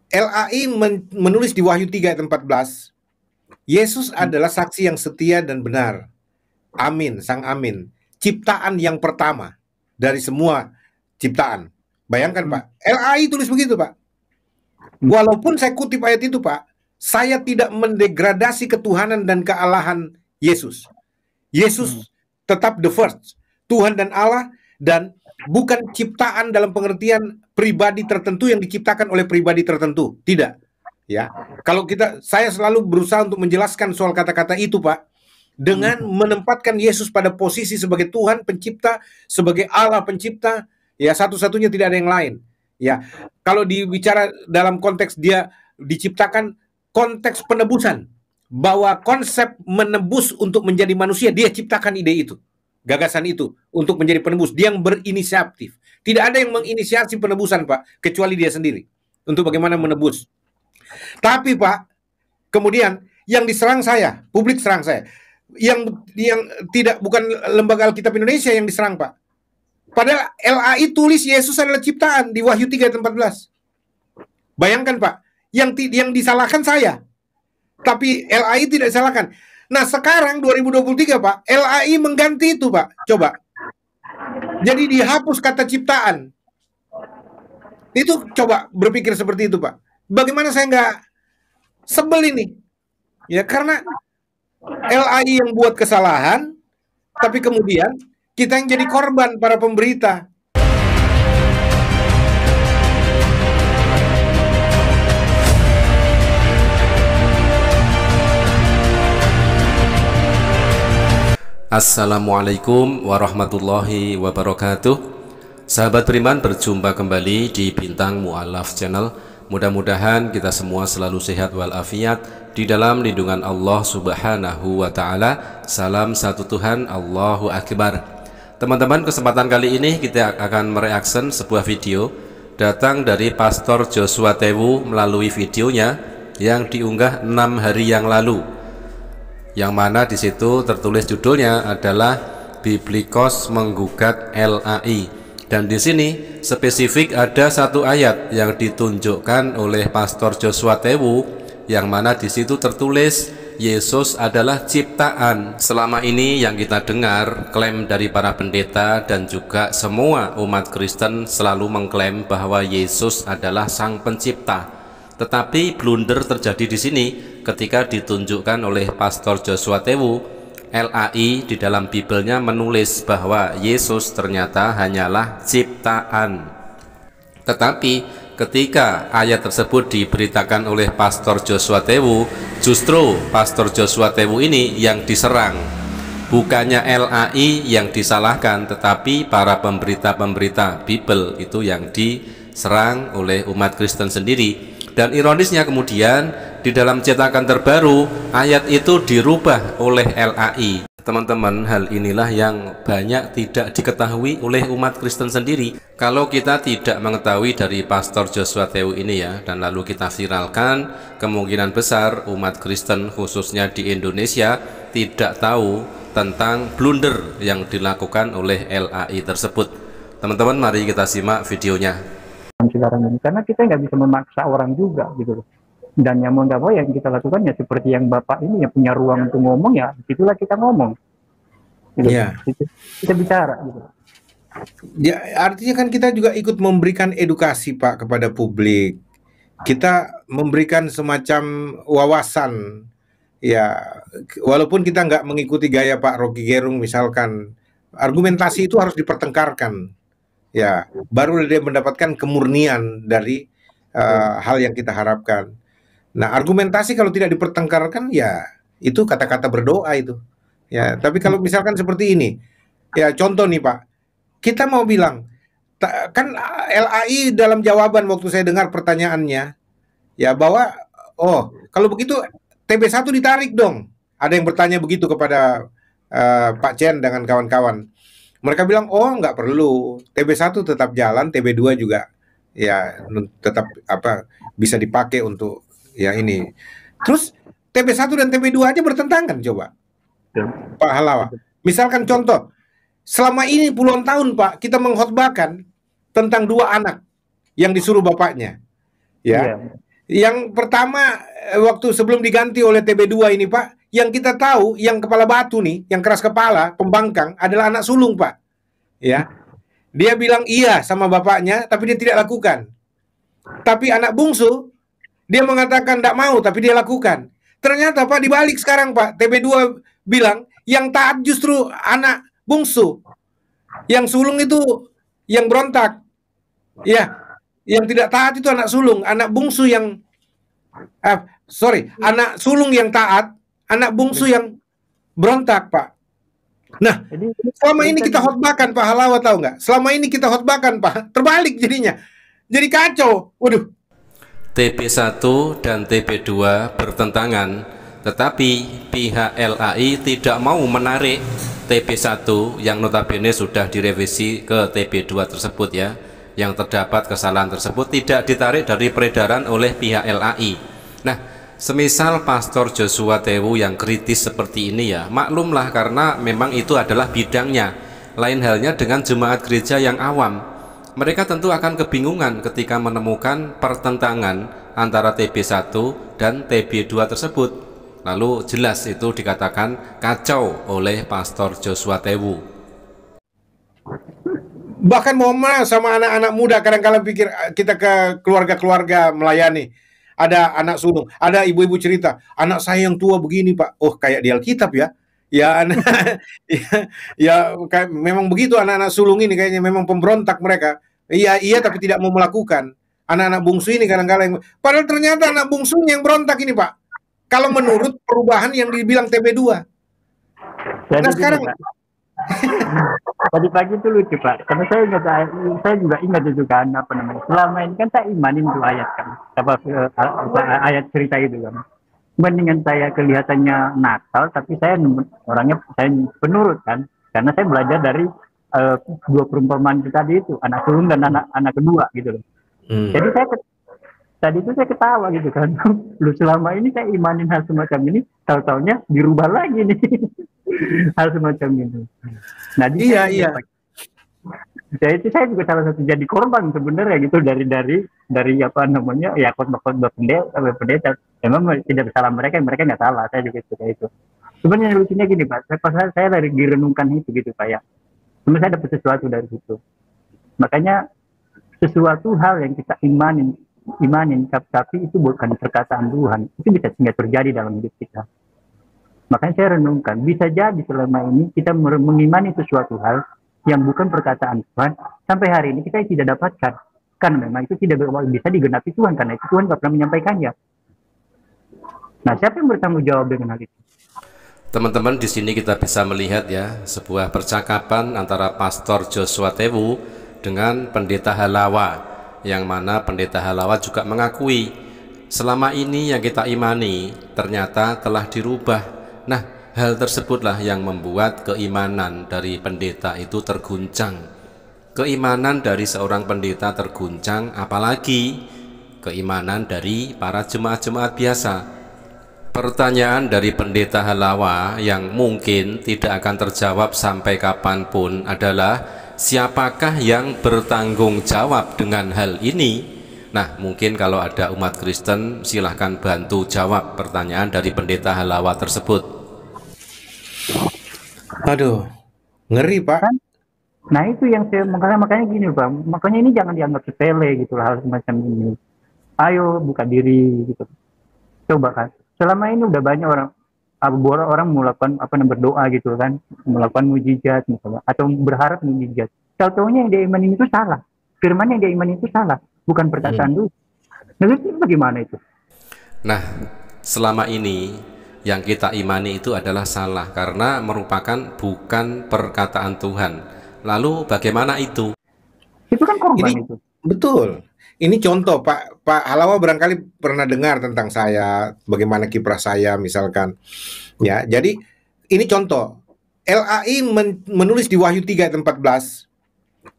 LAI menulis di Wahyu 3 ayat 14, Yesus adalah saksi yang setia dan benar. Amin, sang amin. Ciptaan yang pertama dari semua ciptaan. Bayangkan Pak, LAI tulis begitu Pak. Walaupun saya kutip ayat itu Pak, saya tidak mendegradasi ketuhanan dan kealahan Yesus. Yesus tetap the first, Tuhan dan Allah, dan bukan ciptaan dalam pengertian pribadi tertentu yang diciptakan oleh pribadi tertentu. Tidak. Ya, kalau saya selalu berusaha untuk menjelaskan soal kata-kata itu, Pak, dengan menempatkan Yesus pada posisi sebagai Tuhan pencipta, sebagai Allah pencipta, ya satu-satunya, tidak ada yang lain. Ya, kalau dibicara dalam konteks dia diciptakan, konteks penebusan, bahwa konsep menebus untuk menjadi manusia, dia ciptakan ide itu, gagasan itu untuk menjadi penebus. Dia yang berinisiatif. Tidak ada yang menginisiasi penebusan, Pak, kecuali dia sendiri untuk bagaimana menebus. Tapi Pak, kemudian yang diserang saya, publik serang saya, yang tidak, bukan lembaga Alkitab Indonesia yang diserang Pak. Padahal LAI tulis Yesus adalah ciptaan di Wahyu 3 ayat 14. Bayangkan Pak, yang disalahkan saya, tapi LAI tidak disalahkan. Nah sekarang 2023 Pak, LAI mengganti itu Pak, coba. Jadi dihapus kata ciptaan. Itu coba berpikir seperti itu Pak. Bagaimana saya nggak sebel ini? Ya karena LAI yang buat kesalahan, tapi kemudian kita yang jadi korban, para pemberita. Assalamualaikum warahmatullahi wabarakatuh. Sahabat beriman, berjumpa kembali di Bintang Mu'alaf Channel. Mudah-mudahan kita semua selalu sehat walafiat di dalam lindungan Allah Subhanahu wa Ta'ala. Salam satu Tuhan, Allahu Akbar. Teman-teman, kesempatan kali ini kita akan mereaction sebuah video datang dari Pastor Joshua Tewu melalui videonya yang diunggah 6 hari yang lalu, yang mana di situ tertulis judulnya adalah Biblikos menggugat LAI. Dan di sini spesifik ada satu ayat yang ditunjukkan oleh Pastor Joshua Tewu, yang mana di situ tertulis Yesus adalah ciptaan. Selama ini yang kita dengar klaim dari para pendeta dan juga semua umat Kristen selalu mengklaim bahwa Yesus adalah sang pencipta. Tetapi blunder terjadi di sini ketika ditunjukkan oleh Pastor Joshua Tewu, LAI di dalam Bibelnya menulis bahwa Yesus ternyata hanyalah ciptaan. Tetapi ketika ayat tersebut diberitakan oleh Pastor Joshua Tewu, justru Pastor Joshua Tewu ini yang diserang. Bukannya LAI yang disalahkan, tetapi para pemberita-pemberita Bibel itu yang diserang oleh umat Kristen sendiri. Dan ironisnya kemudian di dalam cetakan terbaru ayat itu dirubah oleh LAI. Teman-teman, hal inilah yang banyak tidak diketahui oleh umat Kristen sendiri. Kalau kita tidak mengetahui dari Pastor Joshua Tewu ini ya, dan lalu kita viralkan, kemungkinan besar umat Kristen khususnya di Indonesia tidak tahu tentang blunder yang dilakukan oleh LAI tersebut. Teman-teman, mari kita simak videonya. Sekarang ini, karena kita nggak bisa memaksa orang juga gitu loh. Dan yang mau nggak mau yang kita lakukan ya seperti yang Bapak ini yang punya ruang untuk ngomong, ya disitulah kita ngomong gitu. Ya. Kita bicara gitu. Ya, artinya kan kita juga ikut memberikan edukasi Pak kepada publik. Kita memberikan semacam wawasan, ya walaupun kita nggak mengikuti gaya Pak Rocky Gerung misalkan, argumentasi itu harus dipertengkarkan. Ya, baru dia mendapatkan kemurnian dari hal yang kita harapkan. Nah, argumentasi kalau tidak dipertengkarkan, ya itu kata-kata berdoa itu. Ya, tapi kalau misalkan seperti ini, ya contoh nih Pak, kita mau bilang, kan LAI dalam jawaban waktu saya dengar pertanyaannya, ya bahwa, oh kalau begitu TB1 ditarik dong. Ada yang bertanya begitu kepada Pak Chen dengan kawan-kawan. Mereka bilang, oh nggak perlu, TB1 tetap jalan, TB2 juga ya tetap bisa dipakai untuk ya ini. Terus TB1 dan TB2 aja bertentangan coba, Pak Halawa. Misalkan contoh, selama ini puluhan tahun Pak, kita mengkhotbahkan tentang 2 anak yang disuruh bapaknya, ya. Yang pertama, waktu sebelum diganti oleh TB2 ini Pak, yang kita tahu yang kepala batu nih, yang keras kepala, pembangkang adalah anak sulung Pak. Ya, dia bilang iya sama bapaknya, tapi dia tidak lakukan. Tapi anak bungsu, dia mengatakan tidak mau, tapi dia lakukan. Ternyata Pak dibalik sekarang Pak, TB2 bilang yang taat justru anak bungsu, yang sulung itu yang berontak. Ya, yang tidak taat itu anak sulung, anak bungsu yang anak sulung yang taat, anak bungsu yang berontak, Pak. Nah, Jadi selama ini kita khotbahkan Pak Halawa, tahu nggak? Selama ini kita khotbahkan Pak, terbalik jadinya. Jadi kacau. Waduh. TB1 dan TB2 bertentangan, tetapi pihak LAI tidak mau menarik TB1 yang notabene sudah direvisi ke TB2 tersebut ya. Yang terdapat kesalahan tersebut tidak ditarik dari peredaran oleh pihak LAI. Nah, semisal Pastor Joshua Tewu yang kritis seperti ini ya, maklumlah karena memang itu adalah bidangnya. Lain halnya dengan jemaat gereja yang awam. Mereka tentu akan kebingungan ketika menemukan pertentangan antara TB1 dan TB2 tersebut. Lalu jelas itu dikatakan kacau oleh Pastor Joshua Tewu. Bahkan mau sama anak-anak muda, kadang-kadang pikir kita ke keluarga-keluarga melayani, ada anak sulung, ada ibu-ibu cerita, anak saya yang tua begini Pak. Oh, kayak di Alkitab ya. Ya, anak, ya kayak, memang begitu anak-anak sulung ini kayaknya memang pemberontak mereka. Iya, tapi tidak mau melakukan. Anak-anak bungsu ini kadang-kadang, padahal ternyata anak bungsunya yang berontak ini Pak. Kalau menurut perubahan yang dibilang TB2. Nah sekarang tadi pagi itu lucu Pak, karena saya juga ingat itu kan apa namanya. Selama ini kan saya imanin tuh ayat kan, ayat cerita itu kan. Mendingan saya kelihatannya nakal, tapi saya orangnya saya penurut kan, karena saya belajar dari dua perumpamaan itu tadi itu, anak sulung dan anak kedua gitu loh. Jadi tadi itu saya ketawa gitu kan, lu selama ini saya imanin hal semacam ini, tahu-taunya dirubah lagi nih. Hal semacam itu. Nah, iya. Jadi itu saya juga salah satu jadi korban sebenarnya gitu dari apa namanya ya khotbah pendeta. Memang tidak bersalah mereka nggak salah, saya juga seperti itu. Sebenarnya lucunya gini Pak, saya dari direnungkan itu gitu Pak ya. Sebenarnya saya dapat sesuatu dari situ. Makanya sesuatu hal yang kita imanin, tapi itu bukan perkataan Tuhan, itu bisa sehingga terjadi dalam hidup kita. Makanya saya renungkan, bisa jadi selama ini kita mengimani sesuatu hal yang bukan perkataan Tuhan, sampai hari ini kita tidak dapatkan. Karena memang itu tidak bisa digenapi Tuhan, karena itu Tuhan tidak pernah menyampaikannya. Nah, siapa yang bertanggung jawab dengan hal itu? Teman-teman, di sini kita bisa melihat ya, sebuah percakapan antara Pastor Joshua Tewu dengan Pendeta Halawa, yang mana Pendeta Halawa juga mengakui selama ini yang kita imani ternyata telah dirubah. Nah, hal tersebutlah yang membuat keimanan dari pendeta itu terguncang. Keimanan dari seorang pendeta terguncang, apalagi keimanan dari para jemaat-jemaat biasa. Pertanyaan dari Pendeta Halawa yang mungkin tidak akan terjawab sampai kapanpun adalah, siapakah yang bertanggung jawab dengan hal ini? Nah, mungkin kalau ada umat Kristen silahkan bantu jawab pertanyaan dari Pendeta Halawa tersebut. Aduh, ngeri Pak. Nah itu yang saya makanya gini Pak, makanya ini jangan dianggap sepele gitu hal semacam ini. Ayo buka diri gitu. Coba kan, selama ini udah banyak orang melakukan berdoa gitu kan, melakukan mujizat misalnya, atau berharap mujizat. Tahu-taunya yang dia imanin itu salah, firman yang dia imanin itu salah, bukan perkataan dulu. Nah itu bagaimana itu? Nah, selama ini yang kita imani itu adalah salah karena merupakan bukan perkataan Tuhan. Lalu bagaimana itu? Itu kan korban itu. Betul. Ini contoh Pak Halawa barangkali pernah dengar tentang saya, bagaimana kiprah saya misalkan. Ya, jadi ini contoh. LAI menulis di Wahyu 3 ayat 14,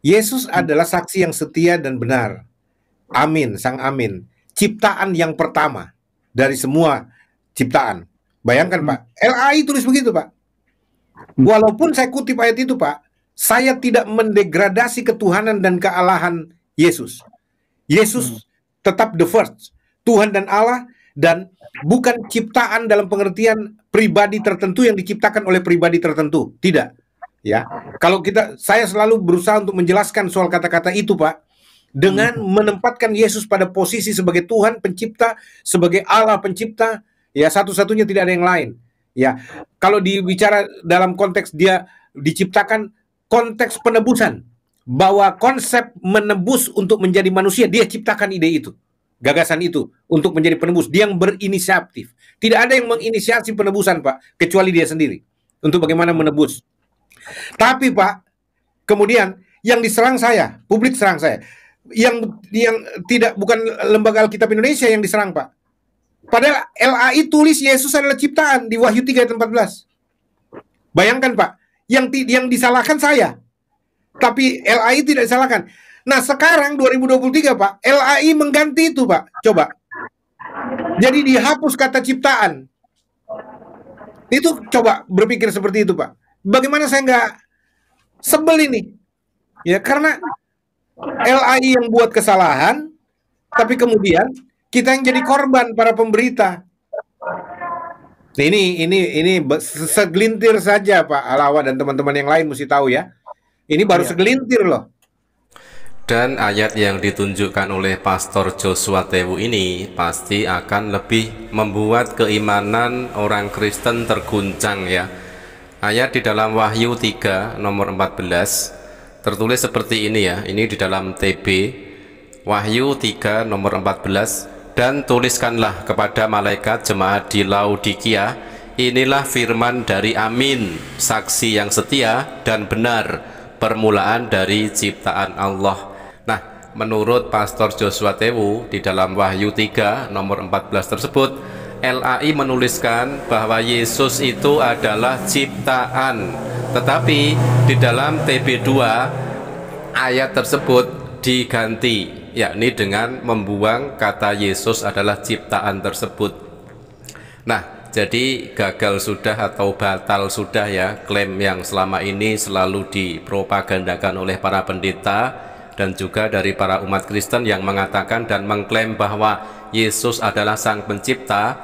Yesus adalah saksi yang setia dan benar. Amin, sang amin. Ciptaan yang pertama dari semua ciptaan. Bayangkan Pak, LAI tulis begitu Pak. Walaupun saya kutip ayat itu Pak, saya tidak mendegradasi ketuhanan dan kealahan Yesus. Yesus tetap the first. Tuhan dan Allah, dan bukan ciptaan dalam pengertian pribadi tertentu yang diciptakan oleh pribadi tertentu. Tidak. Ya. Kalau saya selalu berusaha untuk menjelaskan soal kata-kata itu, Pak, dengan menempatkan Yesus pada posisi sebagai Tuhan pencipta, sebagai Allah pencipta, ya, satu-satunya, tidak ada yang lain. Ya, kalau dibicara dalam konteks dia diciptakan, konteks penebusan, bahwa konsep menebus untuk menjadi manusia, dia ciptakan ide itu, gagasan itu untuk menjadi penebus. Dia yang berinisiatif. Tidak ada yang menginisiasi penebusan, Pak, kecuali dia sendiri untuk bagaimana menebus. Tapi, Pak, kemudian yang diserang saya, publik serang saya, yang tidak, bukan lembaga Alkitab Indonesia yang diserang, Pak. Padahal LAI tulis Yesus adalah ciptaan di Wahyu 3 ayat 14. Bayangkan, Pak, yang disalahkan saya, tapi LAI tidak disalahkan. Nah, sekarang 2023, Pak, LAI mengganti itu, Pak. Coba. Jadi dihapus kata ciptaan. Itu coba berpikir seperti itu, Pak. Bagaimana saya nggak sebel ini? Ya, karena LAI yang buat kesalahan, tapi kemudian kita yang jadi korban, para pemberita. Ini segelintir saja, Pak Alawa dan teman-teman yang lain mesti tahu ya. Ini baru segelintir loh. Dan ayat yang ditunjukkan oleh Pastor Joshua Tewu ini pasti akan lebih membuat keimanan orang Kristen terguncang ya. Ayat di dalam Wahyu 3 nomor 14 tertulis seperti ini ya. Ini di dalam TB Wahyu 3 nomor 14. Dan tuliskanlah kepada malaikat jemaat di Laodikia, inilah firman dari Amin, saksi yang setia dan benar, permulaan dari ciptaan Allah. Nah, menurut Pastor Joshua Tewu di dalam Wahyu 3 nomor 14 tersebut, LAI menuliskan bahwa Yesus itu adalah ciptaan. Tetapi di dalam TB2 ayat tersebut diganti, yakni dengan membuang kata Yesus adalah ciptaan tersebut. Nah, jadi gagal sudah atau batal sudah ya klaim yang selama ini selalu dipropagandakan oleh para pendeta dan juga dari para umat Kristen yang mengatakan dan mengklaim bahwa Yesus adalah sang pencipta,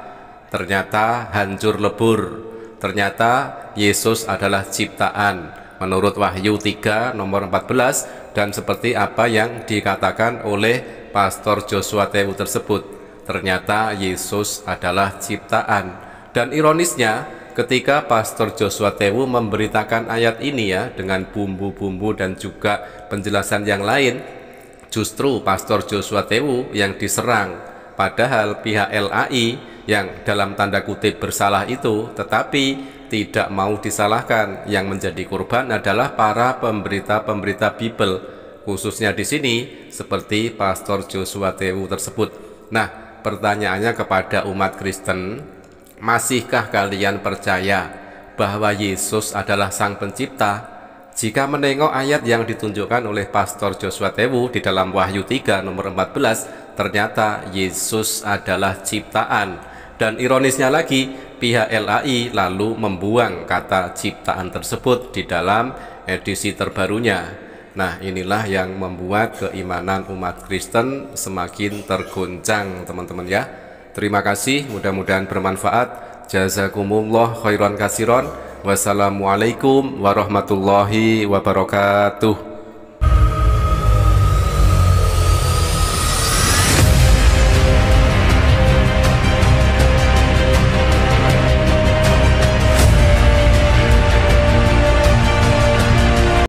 ternyata hancur lebur. Ternyata Yesus adalah ciptaan menurut Wahyu 3 nomor 14 dan seperti apa yang dikatakan oleh Pastor Joshua Tewu tersebut. Ternyata Yesus adalah ciptaan. Dan ironisnya ketika Pastor Joshua Tewu memberitakan ayat ini ya dengan bumbu-bumbu dan juga penjelasan yang lain, justru Pastor Joshua Tewu yang diserang. Padahal pihak LAI yang dalam tanda kutip bersalah itu tetapi tidak mau disalahkan. Yang menjadi korban adalah para pemberita-pemberita Bible, khususnya di sini seperti Pastor Joshua Tewu tersebut. Nah, pertanyaannya kepada umat Kristen, masihkah kalian percaya bahwa Yesus adalah sang pencipta? Jika menengok ayat yang ditunjukkan oleh Pastor Joshua Tewu di dalam Wahyu 3 nomor 14, ternyata Yesus adalah ciptaan. Dan ironisnya lagi, pihak LAI lalu membuang kata ciptaan tersebut di dalam edisi terbarunya. Nah, inilah yang membuat keimanan umat Kristen semakin tergoncang, teman-teman ya. Terima kasih, mudah-mudahan bermanfaat. Jazakumullah khairan kasiron. Wassalamualaikum warahmatullahi wabarakatuh.